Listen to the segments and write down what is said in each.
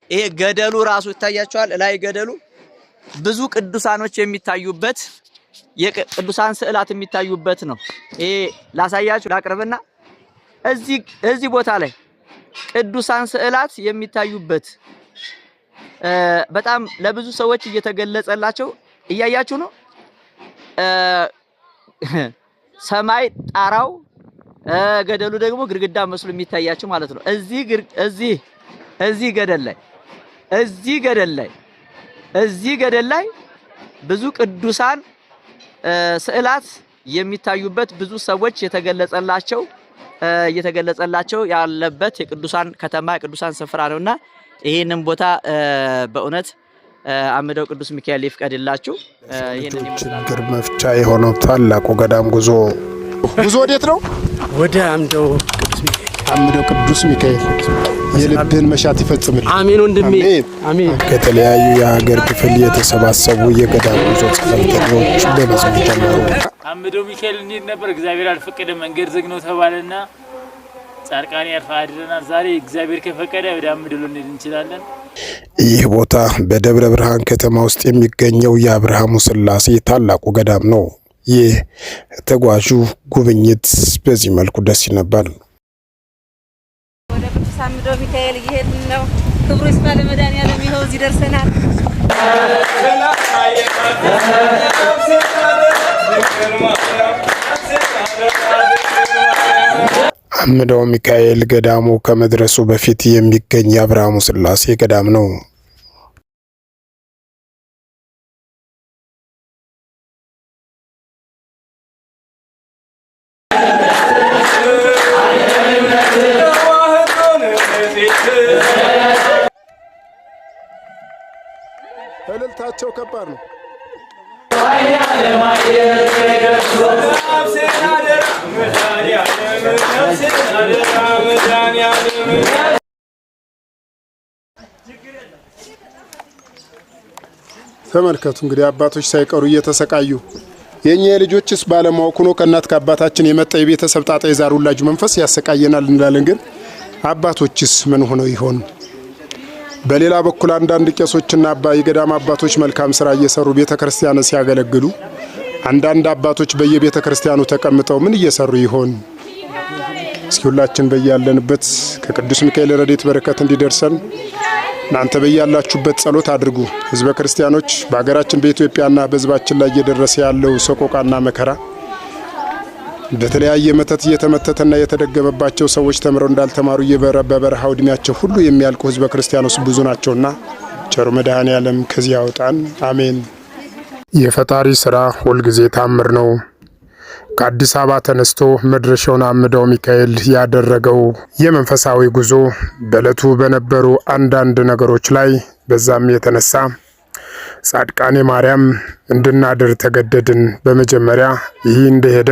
ይሄ ገደሉ ራሱ ይታያቸዋል። ላይ ገደሉ ብዙ ቅዱሳኖች የሚታዩበት የቅዱሳን ስዕላት የሚታዩበት ነው። ይሄ ላሳያችሁ ላቅርብና እዚህ ቦታ ላይ ቅዱሳን ስዕላት የሚታዩበት በጣም ለብዙ ሰዎች እየተገለጸላቸው እያያችሁ ነው። ሰማይ ጣራው ገደሉ ደግሞ ግድግዳ መስሎ የሚታያችሁ ማለት ነው። እዚህ ገደል ላይ ብዙ ቅዱሳን ስዕላት የሚታዩበት ብዙ ሰዎች እየተገለጸላቸው ያለበት የቅዱሳን ከተማ የቅዱሳን ስፍራ ነውና ይሄንን ቦታ በእውነት አምደው ቅዱስ ሚካኤል ይፍቀድላችሁ። ይሄንን ችግር መፍቻ የሆነው ታላቁ ገዳም ጉዞ ወዴት ነው? ወደ አምደው ቅዱስ ሚካኤል የልብን መሻት ይፈጽምል። አሜን ወንድሜ አሜን። ከተለያዩ የሀገር ክፍል የተሰባሰቡ የገዳም ጉዞ ጸሎተኞች በመዝሙር ጀመሩ። አምደው ሚካኤል እንሂድ ነበር፣ እግዚአብሔር አልፈቀደ፣ መንገድ ዝግ ነው ተባለና ጻድቃኔ ያርፋ አድረናል። ዛሬ እግዚአብሔር ከፈቀደ ወደ አምደው ልንሄድ እንችላለን። ይህ ቦታ በደብረ ብርሃን ከተማ ውስጥ የሚገኘው የአብርሃሙ ሥላሴ ታላቁ ገዳም ነው። ይህ ተጓዡ ጉብኝት በዚህ መልኩ ደስ ይነባል። ወደ ቅዱስ አምደው ሚካኤል እየሄድን ነው። ክብሩ ይስፋ ለመድኃኒዓለም። ይኸው እዚህ ደርሰናል። አምደው ሚካኤል ገዳሙ ከመድረሱ በፊት የሚገኝ የአብርሃሙ ሥላሴ ገዳም ነው። እልልታቸው ከባድ ነው። ተመልከቱ እንግዲህ አባቶች ሳይቀሩ እየተሰቃዩ የኛ ልጆችስ ባለማወቅ ነው ከእናት ከአባታችን የመጣ የቤተሰብ ጣጣ የዛር ሁላጁ መንፈስ ያሰቃየናል እንላለን። ግን አባቶችስ ምን ሆነው ይሆን? በሌላ በኩል አንዳንድ ቄሶችና የገዳም አባቶች መልካም ስራ እየሰሩ ቤተክርስቲያን ሲያገለግሉ፣ አንዳንድ አባቶች በየቤተክርስቲያኑ ተቀምጠው ምን እየሰሩ ይሆን? እስኪ ሁላችን በያለንበት ከቅዱስ ሚካኤል ረድኤት በረከት እንዲደርሰን እናንተ በያላችሁበት ጸሎት አድርጉ። ህዝበ ክርስቲያኖች በአገራችን በኢትዮጵያና በህዝባችን ላይ እየደረሰ ያለው ሰቆቃና መከራ በተለያየ መተት እየተመተተና የተደገመባቸው ሰዎች ተምረው እንዳልተማሩ በበረሃው እድሜያቸው ሁሉ የሚያልቁ ህዝበ ክርስቲያኖች ብዙ ናቸውና ቸሩ መድኃኔዓለም ከዚህ ያውጣን፣ አሜን። የፈጣሪ ስራ ሁልጊዜ ታምር ነው። ከአዲስ አበባ ተነስቶ መድረሻውን አምደው ሚካኤል ያደረገው የመንፈሳዊ ጉዞ በዕለቱ በነበሩ አንዳንድ ነገሮች ላይ በዛም የተነሳ ጻድቃኔ ማርያም እንድናድር ተገደድን። በመጀመሪያ ይህ እንደሄደ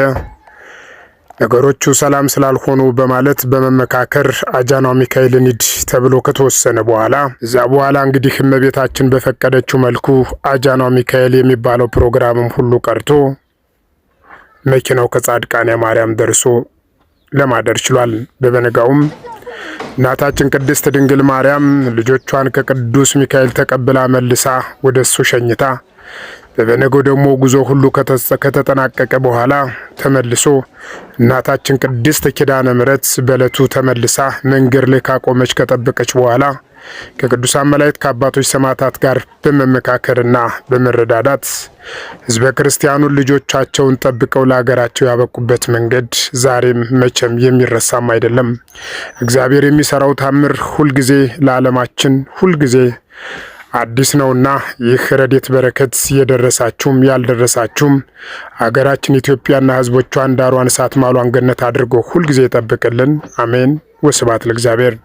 ነገሮቹ ሰላም ስላልሆኑ በማለት በመመካከር አጃናው ሚካኤልን ሂድ ተብሎ ከተወሰነ በኋላ እዛ በኋላ እንግዲህ እመቤታችን በፈቀደችው መልኩ አጃናው ሚካኤል የሚባለው ፕሮግራምም ሁሉ ቀርቶ መኪናው ከጻድቃኔ ማርያም ደርሶ ለማደር ችሏል። በበነጋውም እናታችን ቅድስት ድንግል ማርያም ልጆቿን ከቅዱስ ሚካኤል ተቀብላ መልሳ ወደሱ ሸኝታ በበነጋው ደግሞ ጉዞ ሁሉ ከተጠናቀቀ በኋላ ተመልሶ እናታችን ቅድስት ኪዳነ ምሕረት በዕለቱ ተመልሳ መንገድ ላይ ካቆመች ከጠበቀች በኋላ ከቅዱሳን መላእክት ከአባቶች ሰማዕታት ጋር በመመካከርና በመረዳዳት ህዝበ ክርስቲያኑን ልጆቻቸውን ጠብቀው ለሀገራቸው ያበቁበት መንገድ ዛሬም መቼም የሚረሳም አይደለም። እግዚአብሔር የሚሰራው ታምር ሁልጊዜ ለዓለማችን ሁልጊዜ አዲስ ነውና ይህ ረድኤት በረከት የደረሳችሁም ያልደረሳችሁም ሀገራችን ኢትዮጵያና ህዝቦቿን ዳሯን እሳት ማሏን ገነት አድርጎ ሁልጊዜ ይጠብቅልን። አሜን። ወስብሐት ለእግዚአብሔር።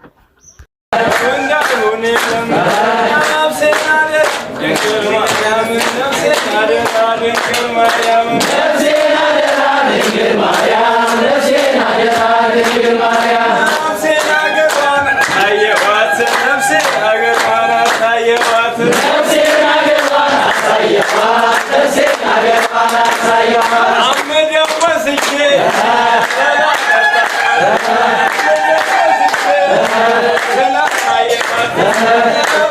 I'm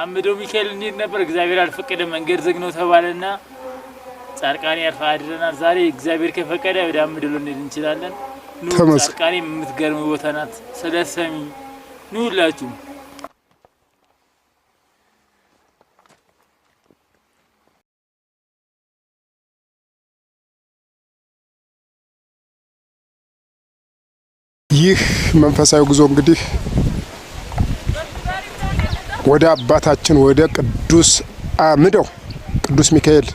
አምዶ ሚካኤል እንሂድ ነበር። እግዚአብሔር አልፈቀደ፣ መንገድ ዝግ ነው ተባለና ጻድቃኔ አርፋ አድረናል። ዛሬ እግዚአብሔር ከፈቀደ ወደ አምዶ ልንሄድ እንችላለን። ኑ ጻድቃኔ የምትገርም ቦታ ናት። ስለሰሚ ኑ ሁላችሁ። ይህ መንፈሳዊ ጉዞ እንግዲህ ወደ አባታችን ወደ ቅዱስ አምደው ቅዱስ ሚካኤል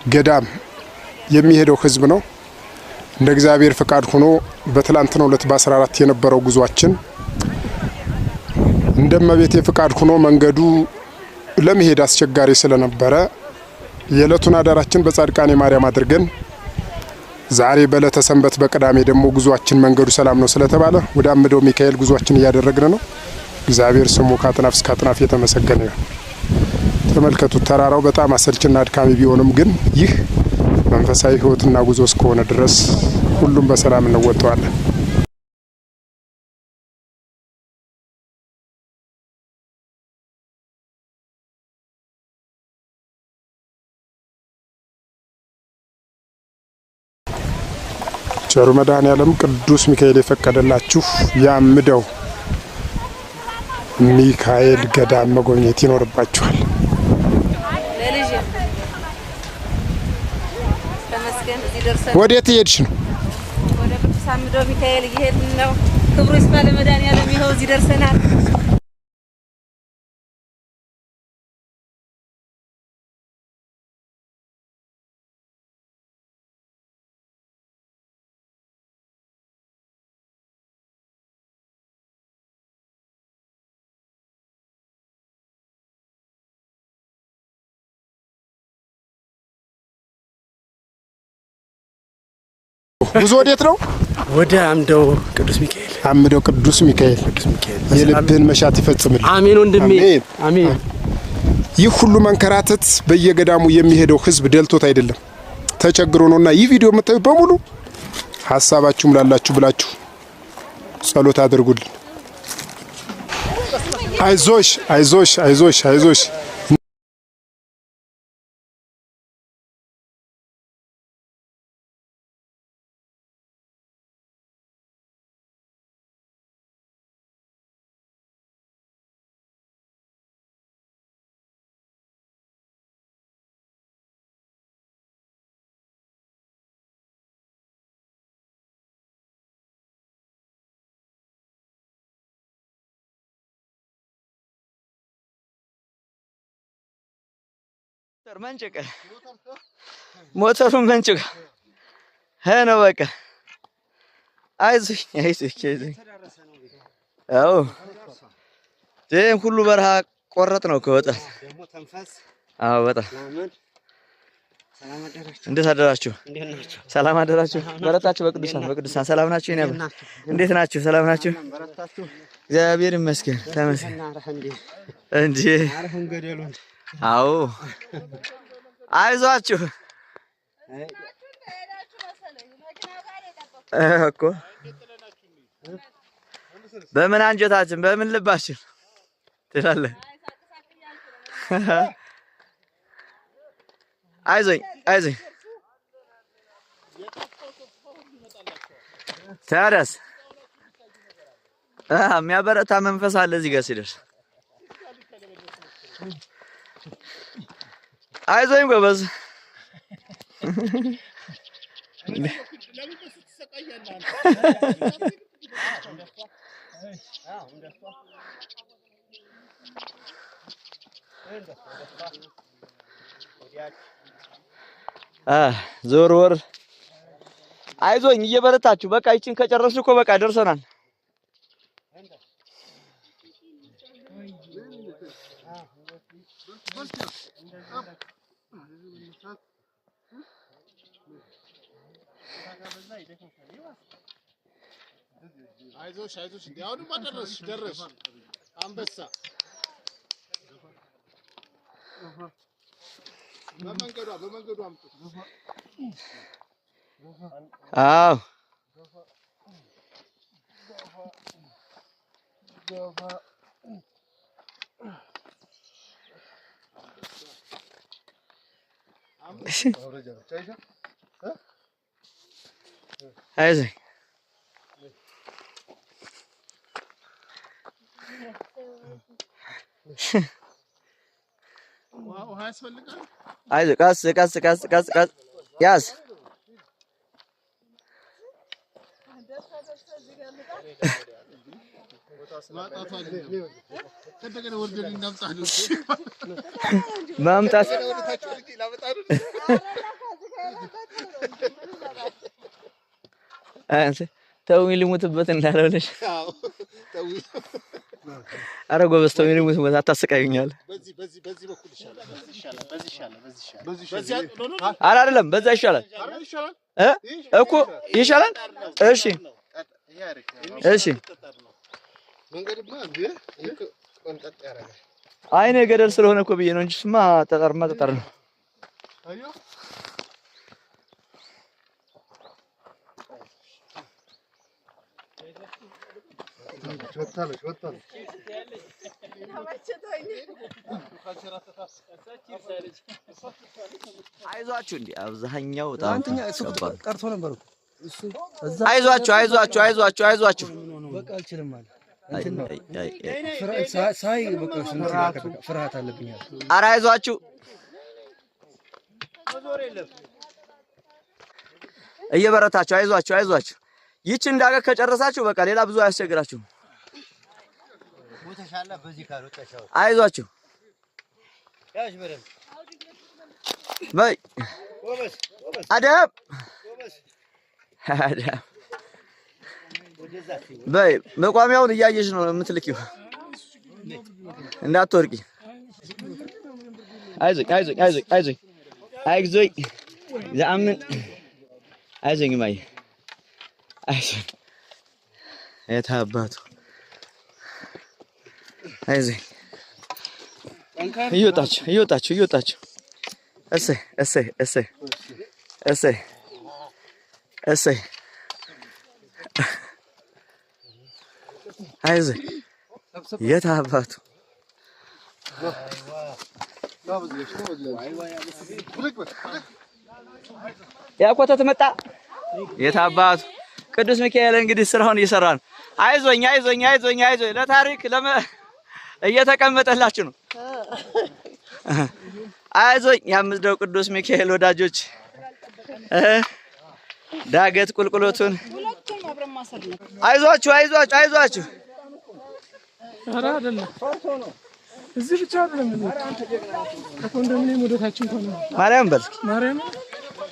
ገዳም የሚሄደው ህዝብ ነው። እንደ እግዚአብሔር ፍቃድ ሆኖ በትላንትናው ዕለት በ14 የነበረው ጉዟችን እንደመቤቴ ፍቃድ ሆኖ መንገዱ ለመሄድ አስቸጋሪ ስለነበረ የዕለቱን አዳራችን በጻድቃኔ ማርያም አድርገን ዛሬ በዕለተ ሰንበት በቅዳሜ ደግሞ ጉዟችን መንገዱ ሰላም ነው ስለተባለ ወደ አምደው ሚካኤል ጉዟችን እያደረግን ነው። እግዚአብሔር ስሙ ከአጥናፍ እስከ አጥናፍ የተመሰገነ ይሁን። ተመልከቱት። ተራራው በጣም አሰልችና አድካሚ ቢሆንም ግን ይህ መንፈሳዊ ህይወትና ጉዞ እስከሆነ ድረስ ሁሉም በሰላም እንወጣዋለን። ቸሩ መድኃኔዓለም ቅዱስ ሚካኤል የፈቀደላችሁ የአምደው ሚካኤል ገዳም መጎብኘት ይኖርባችኋል። ወዴት እየሄድሽ ነው? ወደ ቅዱስ አምደው ሚካኤል እየሄድን ነው። ክብሩ ይስፋ ለመድኃኔዓለም። ይኸው እዚህ ደርሰናል። ጉዞ ወዴት ነው? ወደ አምደው ቅዱስ ሚካኤል። አምደው ቅዱስ ሚካኤል የልብህን መሻት ይፈጽምልህ። አሜን ወንድሜ አሜን። ይህ ሁሉ መንከራተት በየገዳሙ የሚሄደው ህዝብ ደልቶት አይደለም ተቸግሮ ነውና ይህ ቪዲዮ የምታዩ በሙሉ ሐሳባችሁም ላላችሁ ብላችሁ ጸሎት አድርጉልን። አይዞሽ አይዞሽ አይዞሽ አይዞሽ። መንጭቅ ሞተሩን መንጭቅ ነው በቃ። አይዞኝ አይዞኝ አይዞኝ። አዎ ደም ሁሉ በረሃ ቆረጥ ነው ከወጣት። አዎ በጣም እንዴት አደራችሁ? ሰላም አደራችሁ? በረታችሁ? በቅዱሳን ሰላም ናችሁ? እኔ እንዴት ናችሁ? ሰላም ናችሁ? እግዚአብሔር ይመስገን ተመስገን እንጂ አዎ አይዟችሁ እኮ በምን አንጀታችን በምን ልባችን ትላለህ? አይዞኝ አይዞኝ። ታዲያስ የሚያበረታ መንፈስ አለ እዚህ ጋር ሲደርስ። አይዞኝ ጎበዝ። ዞር ወር አይዞኝ እየበረታችሁ በቃ ይችን ከጨረስን እኮ በቃ ደርሰናል። አይዞሽ አይዞሽ እንዲያውም አደረስሽ ደረስሽ አንበሳ በመንገዱ አምጡ። አዎ አይዞኝ አይዞህ ቀስ ቀስ ቀስ ቀስ ቀስ ያዝ። ማምጣት ተው ልሙትበት እንዳለልሽ። ኧረ ጎበዝ ተው ልሙትበት አታስቀዩኛል። አይደለም በዛ ይሻላል እኮ ይሻላል። እሺ እሺ አይኔ ገደል ስለሆነ እኮ ብዬ ነው እንጂ ስማ ጠጠርማ ጠጠር ነው። አይዟችሁ እንዴ አብዛኛው በጣም ቀርቶ ነበር እሱ። አይዟችሁ አይዟችሁ አይዟችሁ አይዟችሁ በቃ አልችልም ማለት ሳይ በቃ ፍርሃት አለብኝ። ኧረ አይዟችሁ እየበረታችሁ አይዟችሁ አይዟችሁ። ይቺ እንዳገ ከጨረሳችሁ በቃ ሌላ ብዙ አያስቸግራችሁም። አይዟችሁ በይ አደብ አደብ በይ መቋሚያውን እያየሽ ነው የምትልኪው እንዳትወርቂ። አይዞኝ አይዞኝ አይዞኝ አይዞኝ አይዞኝ ዘአምን አይዞኝ ማይ አይዞህ የታባቱ አይዞህ እየወጣችሁ እሰይ አይዞህ የታባቱ ያቆተት መጣ የታባቱ ቅዱስ ሚካኤል እንግዲህ ስራውን እየሰራ ነው። አይዞኝ ለታሪክ እየተቀመጠላችሁ ነው። አይዞኝ ያምደው ቅዱስ ሚካኤል ወዳጆች ዳገት ቁልቁሎቱን አይዟችሁ። ኧረ አይደለም እዚህ ብቻ አይደለም ከኮንዶሚኒየም ወደታችን ሆነ ማርያም በል ማርያም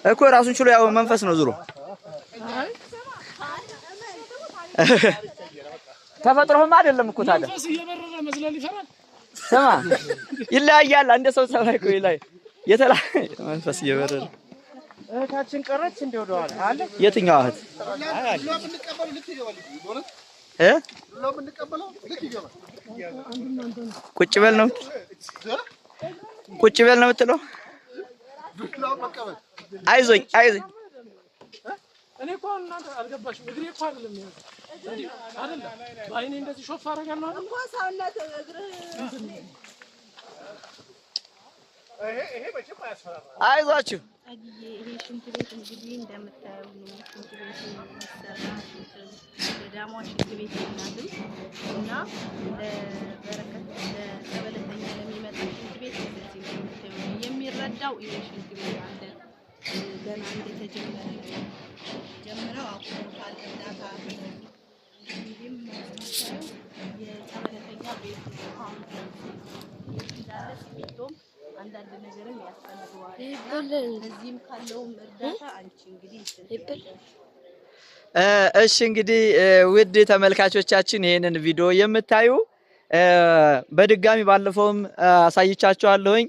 እኮ ራሱን ችሎ ያው መንፈስ ነው ዙሮ ተፈጥሮህም አይደለም እኮ ታዲያ መንፈስ እየበረረ መዝለል ይፈራል። ስማ ይለያያል። አንደ ሰው ሰማይ እኮ ይለያል። መንፈስ እየበረረ እህታችን ቀረች እንደ ወደኋላ አለ። የትኛው እህት ቁጭ በል ነው የምትለው? አይዞኝ እኔ እኮ እናንተ አልገባሽም። እግሬ እኮ አይደለም አይደለም በአይኔ እንደዚህ ሾፍ አደርጋለሁ አይደል? እንኳን ሳውነት እግር ይሄ መቼም አያስፈራም። አይዟችሁ ይሄ ሽንት ቤት እንግዲህ እንደምታየው ነው። ሽንት ቤት የሚሰራ ገዳሟ ሽንት ቤት ናት እና በረከት ለጸበለተኛ ለሚመጣ ሽንት ቤት የሚረዳው ይሄ ሽንት ቤት አለ ገና እንደተጀመረ ጀምረው አቁመዋል። እርዳታ እንግዲህም የጸበለተኛ ቤት አሁን እንዳለ ሲቶም አንዳንድ ነገርም ያስፈልገዋል። እዚህም ካለውም እርዳታ አንቺ እንግዲህ እሺ እንግዲህ ውድ ተመልካቾቻችን ይሄንን ቪዲዮ የምታዩ በድጋሚ ባለፈውም አሳይቻችኋለሁኝ።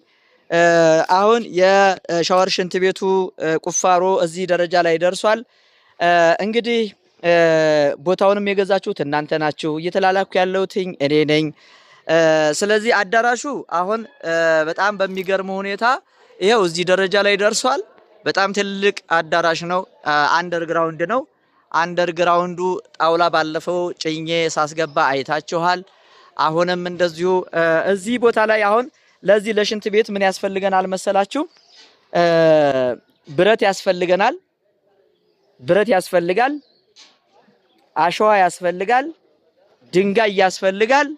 አሁን የሻወር ሽንት ቤቱ ቁፋሮ እዚህ ደረጃ ላይ ደርሷል። እንግዲህ ቦታውንም የገዛችሁት እናንተ ናችሁ። እየተላላኩ ያለሁት እኔ ነኝ። ስለዚህ አዳራሹ አሁን በጣም በሚገርም ሁኔታ ይሄው እዚህ ደረጃ ላይ ደርሷል። በጣም ትልቅ አዳራሽ ነው። አንደርግራውንድ ነው። አንደርግራውንዱ ጣውላ ባለፈው ጭኜ ሳስገባ አይታችኋል። አሁንም እንደዚሁ እዚህ ቦታ ላይ አሁን ለዚህ ለሽንት ቤት ምን ያስፈልገናል መሰላችሁ? ብረት ያስፈልጋል፣ አሸዋ ያስፈልጋል፣ ድንጋይ ያስፈልጋል።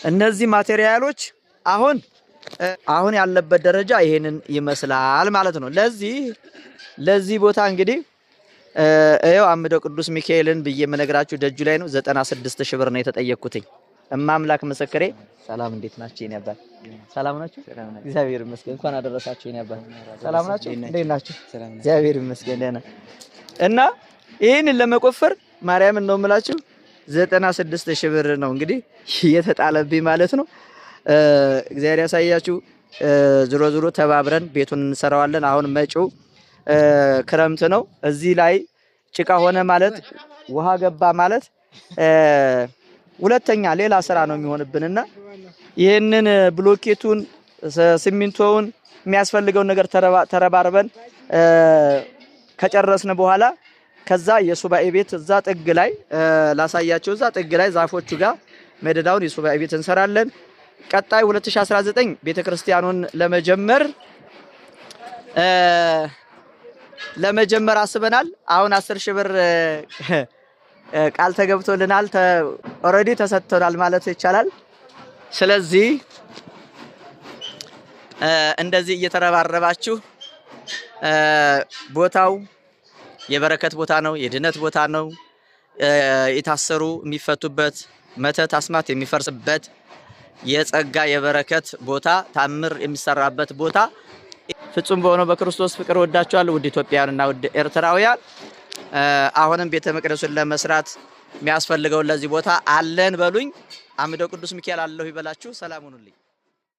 እነዚህ ማቴሪያሎች አሁን ያለበት ደረጃ ይሄንን ይመስላል ማለት ነው። ለዚህ ቦታ እንግዲህ እየው አምደው ቅዱስ ሚካኤልን ብዬ የምነግራችሁ ደጁ ላይ ነው። 96,000 ብር ነው የተጠየቅኩትኝ። እማምላክ ምስክሬ። ሰላም እንዴት ናችሁ የኔ አባት? ሰላም ናችሁ? እግዚአብሔር ይመስገን። እንኳን አደረሳችሁ የኔ አባት። ሰላም ናችሁ? እንዴት ናችሁ? እግዚአብሔር ይመስገን ደህና። እና ይሄንን ለመቆፈር ማርያምን ነው የምላችሁ 96,000 ብር ነው እንግዲህ የተጣለብኝ ማለት ነው። እግዚአብሔር ያሳያችሁ። ዞሮ ተባብረን ቤቱን እንሰራዋለን። አሁን መጪው ክረምት ነው። እዚህ ላይ ጭቃ ሆነ ማለት ውሃ ገባ ማለት ሁለተኛ ሌላ ስራ ነው የሚሆንብንና ይሄንን ብሎኬቱን ሲሚንቶውን የሚያስፈልገው ነገር ተረባርበን ከጨረስን በኋላ ከዛ የሱባኤ ቤት እዛ ጥግ ላይ ላሳያችሁ። እዛ ጥግ ላይ ዛፎቹ ጋር መደዳውን የሱባኤ ቤት እንሰራለን። ቀጣይ 2019 ቤተክርስቲያኑን ለመጀመር አስበናል። አሁን 10,000 ብር ቃል ተገብቶልናል። ኦሬዲ ተሰጥቶናል ማለት ይቻላል። ስለዚህ እንደዚህ እየተረባረባችሁ ቦታው የበረከት ቦታ ነው፣ የድነት ቦታ ነው። የታሰሩ የሚፈቱበት፣ መተት አስማት የሚፈርስበት፣ የጸጋ የበረከት ቦታ፣ ታምር የሚሰራበት ቦታ ፍጹም በሆነው በክርስቶስ ፍቅር ወዳችኋለሁ ውድ ኢትዮጵያውያንና ውድ ኤርትራውያን። አሁንም ቤተ መቅደሱን ለመስራት የሚያስፈልገው ለዚህ ቦታ አለን በሉኝ። አምደው ቅዱስ ሚካኤል አለሁ ይበላችሁ። ሰላም ሁኑልኝ።